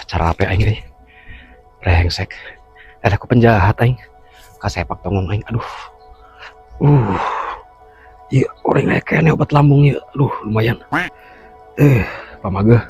Cara apa aing nih? Brengsek. Ada aku penjahat aing. Kasepak tongong aing. Aduh. Iya, orang kayaknya obat lambung ya. Aduh, lumayan. Pamaga.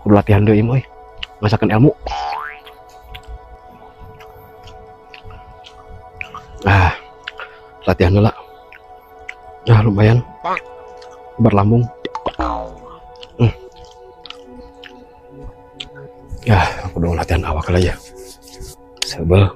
Kudu latihan deui moy. Ngasakeun ilmu. Latihan heula. Nah, lumayan. Obat lambung. Ya, aku dong latihan awak lah ya. Sebel.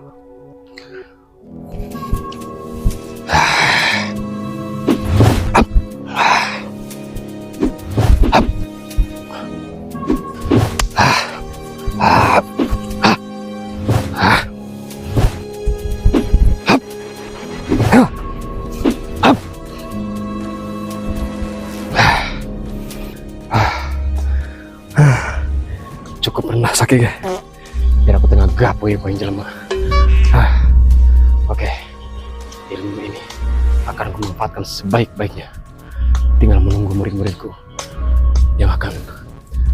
Cukup pernah sakit ya. Biar aku tengah gapo ya poin jelema. Oke. Ilmu ini akan aku manfaatkan sebaik-baiknya. Tinggal menunggu murid-muridku yang akan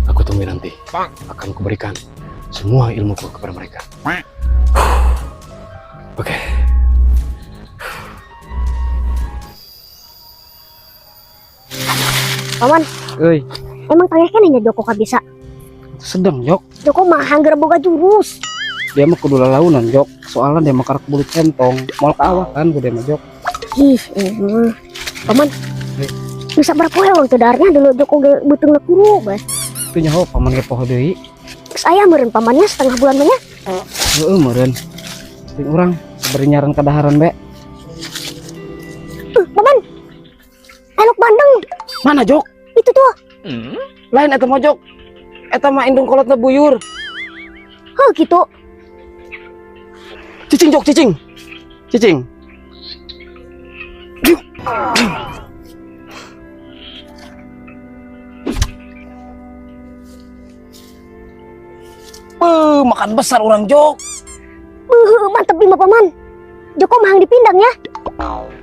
aku temui nanti. Akan kuberikan semua ilmuku kepada mereka. Oke. Paman, emang kayaknya nanya Joko gak bisa. Sedang Jok, Joko mah hanggar boga jurus. dia mah kudu lalaunan Jok, soalnya dia mah karak bulit centong, mau ke awak kan gue mah Jok. Paman, bisa berapa uang tedarnya dulu Joko butuh ngekuru bas. Itu nyaho paman ke poho deui. Saya meureun pamannya setengah bulan banyak. Heeh meureun. Ting urang beri nyaran kadaharan be. Paman, elok bandeng. Mana Jok? Itu tuh. Lain eta mah Jok. Eta mah indung kolotna buyur. Oh gitu. Cicing Jok, cicing. Cicing. Makan besar orang Jok. Mantep bima paman. Joko mah dipindang ya.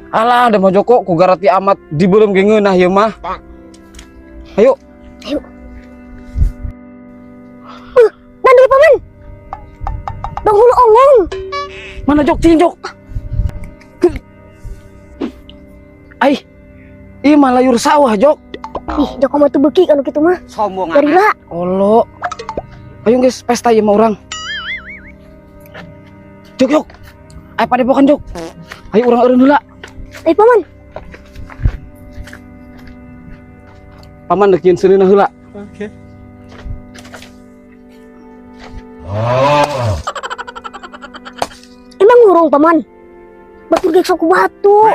Alah, ada mah Joko ku garati amat dibeureum ge ngeunah ieu mah. Ayo. Ayo. Bandel paman. Dong hulu ongong. Mana Jok, cing Jok. Ai. Ieu mah layur sawah Jok. Ih, Joko mah tuh beki kalau gitu mah. Sombong Dari lah. Olo. Ayo guys, pesta ieu mah urang. Jok, Jok. Ayo padepokan Jok. Ayo urang eureun heula. Ayo paman. Paman deuk nyieun seunina heula. Oke. Emang ngurung paman. Batur gek sok batu.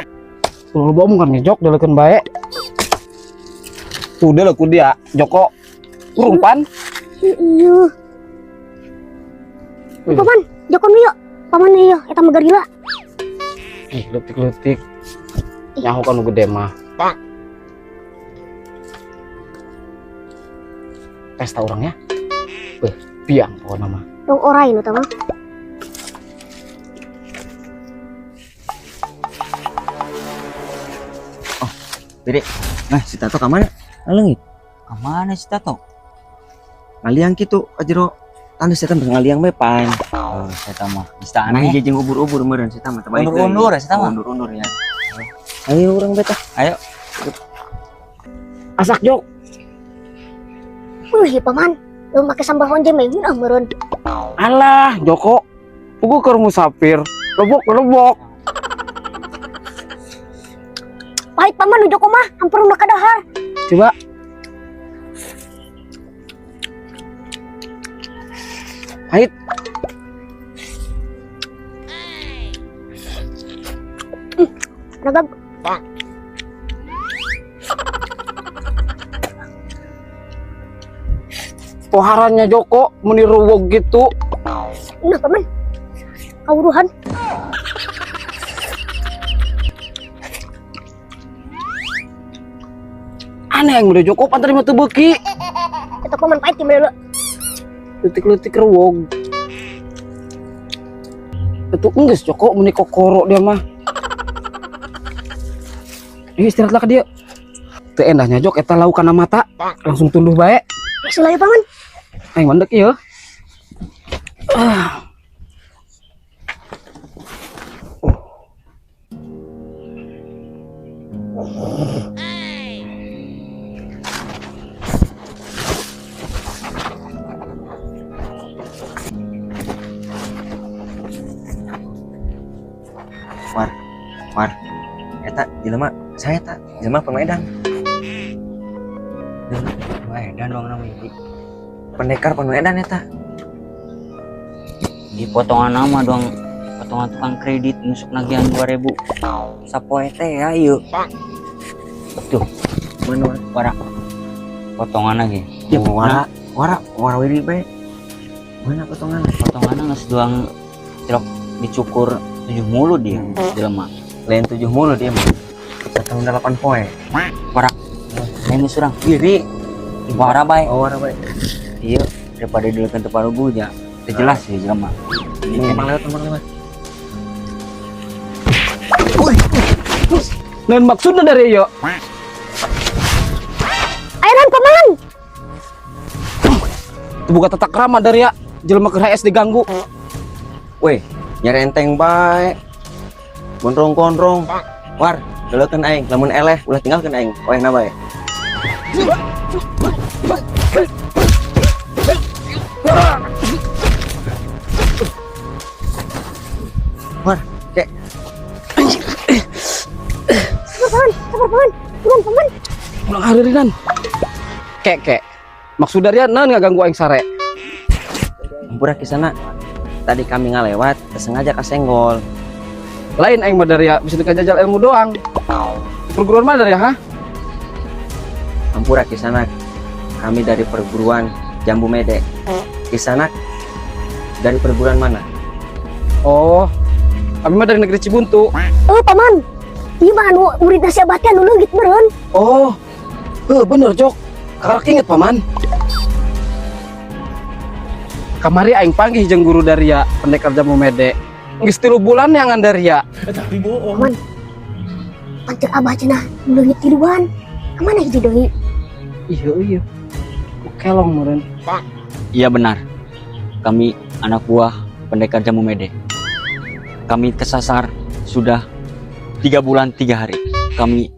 Lu bohong kan Jok, dalekeun bae. Tuh deh ku dia, Joko. Urung pan. Iya. Paman, Joko nu yuk. Paman ieu eta mah garila. Ih, leutik-leutik. Nyaho kan nu gede mah. Pesta urang ya. Piang pokona mah. Dong orai nu tah mah. Bede. Nah, si Tato kemana? Alengit. Kemana si Tato? Ngaliang gitu, ajero. Tanda setan ngaliang bae pan. Oh, setan mah. Istana Nah, ge jeung ubur-ubur meureun setan mah terbalik. Undur-undur setan mah. Undur-undur ya. Ayo urang beta. Ayo. Asak Jok. Wih, paman. Lu make sambal honje mah meureun. Alah, Joko. Pugu keur musafir. Lebok. Pahit paman nu Joko mah, hampir udah kadahar. Coba. Pahit. Ragab. Poharannya Joko meniruwog gitu. Nah, paman. Kawuruhan. Aneh yang udah Joko pantar mah teu beuki. Eta paman pahit gimana dulu? Letik-letik rewog. Itu enggak Joko meni kokoro dia mah. Istirahatlah ke dia. Teu endahnya Jok eta laukana mata. Langsung tunduh bae. Silai paman. Aing mandek ieu. War, eta jelema saya tak jelema pemedan. Pemedan doang namanya. Pendekar pemedan eta. Di potongan nama doang, potongan tukang kredit nusuk nagihan 2000 sapoe teh ayo betul Mana wara potongan lagi ya wara wiri bae. Mana potongan? potongan nges doang cilok dicukur 7 mulut dia jelema Lain 7 mulut dia mah. Datang 8 poe. wara ini surang Wiri wara bae oh wara bae. iya daripada dilekan teparu buja jelas ya jelema Emang lewat. Dan maksudnya dari ieu. Airan paman. Itu bukan tata krama dari ya. Jelema keur HS diganggu. Weh, nyari enteng bae. Gondrong-gondrong. War, deulekeun aing, lamun eleh ulah tinggalkeun aing. Wehna bae. War, kek Sabar paman. Turun paman. Ulang hariran. Kek. Maksud dari naon ngaganggu aing sare. Ampura kisana. Tadi kami ngalewat, sengaja kasenggol. Lain aing mah dari ya bisa dikajajal ilmu doang. Perguruan mana dari ya, ha? Ampura kisana. Kami dari perguruan Jambu Mede. Kisana dari perguruan mana? Oh, kami mah dari negeri Cibuntu. Paman. Ieu mah anu murid nasi abah teh anu leungit meureun. Oh, bener Jok. Karak inget paman. Kamari aing panggih jeung guru Daria pendekar Jambu Mede. Geus 3 bulan yang Daria. Paman. Pancen abah cenah leungit tiluan. Kamana hiji deui? Iya. Kelong meureun. iya benar kami anak buah pendekar Jambu Mede kami kesasar sudah 3 bulan 3 hari kami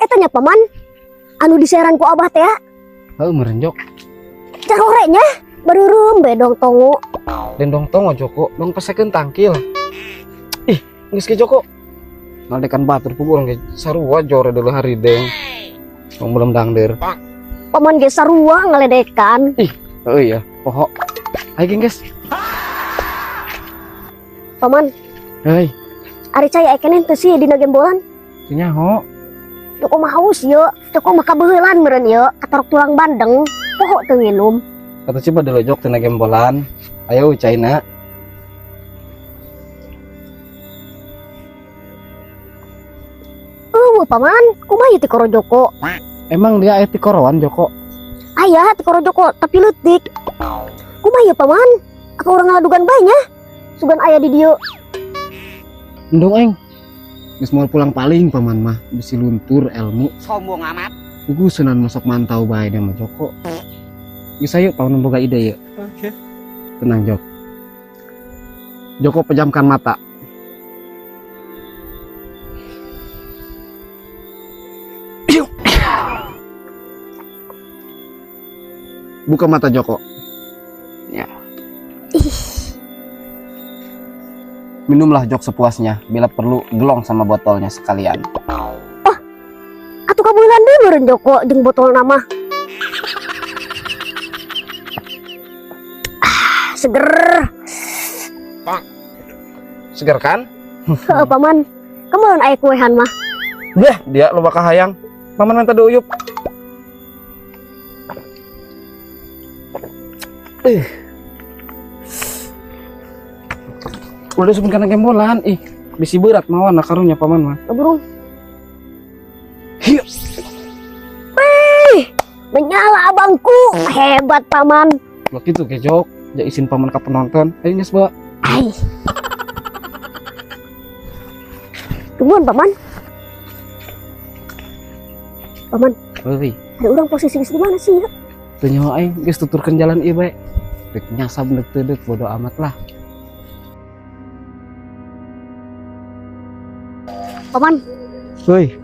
Eta nya paman. Anu diseran ku abah teh. Heuh meureun Jok. Carorenya bareureum be dong tongo. Dendong tongo Joko, dong pesekeun tangkil. Ih, geus ge Joko. Naldekan batur ku urang ge sarua jore deuleuh hari deng. Mong belum dangder. Paman ge sarua ngaledekan. Oh iya, poho. Ayo geng guys. Paman, Hei, ari cai ekenen teu sih dina gembolan. nyaho. Cukup mah haus yeuh, cukup mah kabeulan meureun yeuh, katorok tulang bandeng. Poho teu nginum. Kata coba dulu Jok tina gembolan. Ayo China. paman, kumaha ti koro Joko? Emang dia eti koroan Joko? Ayah ti koro Joko tapi leutik. Kumaha paman? Apa orang ngaladugan banyak? Sugan ayah di dieu. Endong eng. Geus moal pulang paling paman mah bisi luntur ilmu. Sombong amat. Gugusenan masuk mantau bae dia mah Joko. Geus ayo paman boga ide ya. Oke. Tenang Jok. Joko pejamkan mata. Buka mata Joko. Ya. Minumlah Jok sepuasnya. Bila perlu gelong sama botolnya sekalian. Atuh kabulan deui meureun Joko jeung botol nama. Seger. Segar kan? Heeh paman. Kemudian aya kuehan mah. Dia loba kahayang. Paman minta doyup. Udah sebut kana gembolan, bisi berat mawan karunya paman mah. Burung. Hiu. Menyala abangku. Hebat paman. Lo gitu ke Jok, ja izin paman ka penonton. Ayo nyes bawa. Ai. Tungguan paman. Paman, Euy, ada orang posisi di mana sih ya? teu nyawa aing geus tuturkeun jalan ieu bae. Rek nyasab neuk teu deuk bodo amat lah. Paman, Heuy,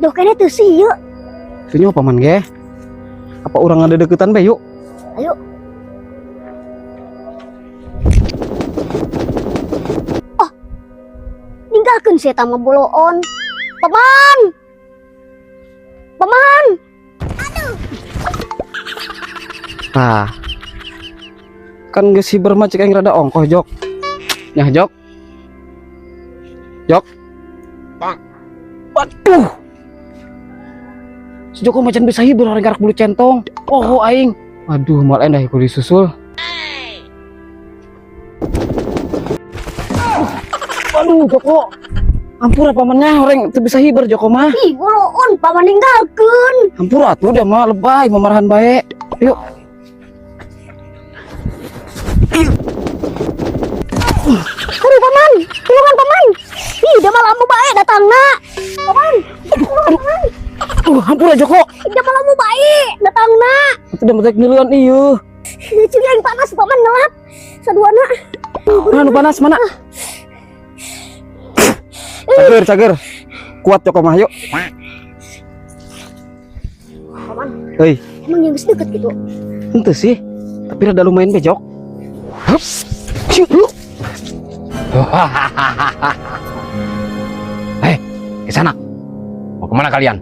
doh kene teu sih ya. teu nyawa paman ge. Apa urang ada deketan bae yuk? Ayo. Oh, ninggalkeun saya tama boloon. Paman! Paman! Tah. Kan geus hiber mah cek aing rada ongkoh Jok. Nyah Jok. Jok. Waduh. Si Joko macan bisa hiber orang garak bulu centong. Oh aing. Waduh mal endah iku disusul. Waduh Joko. Ampura pamannya orang teu bisa hiber Joko mah. Ih, boloon paman ninggalkeun. Ampura atuh dia mah lebay memarahan bae. Yuk. Aduh paman, tulungan paman. Ih, da malamu bae datangna. Paman, tulungan paman. Ampura Joko. Da malamu bae datangna. Atuh da metek nileun ieu. Curi yang panas paman ngelap. Saduana. Mana nu panas mana? Cager. Kuat Joko mah yuk. Paman, Hei, emang yang geus deket gitu. ente sih. Tapi rada lumayan bejok. Hup. Ciu. Hei, ke sana. Mau kemana kalian?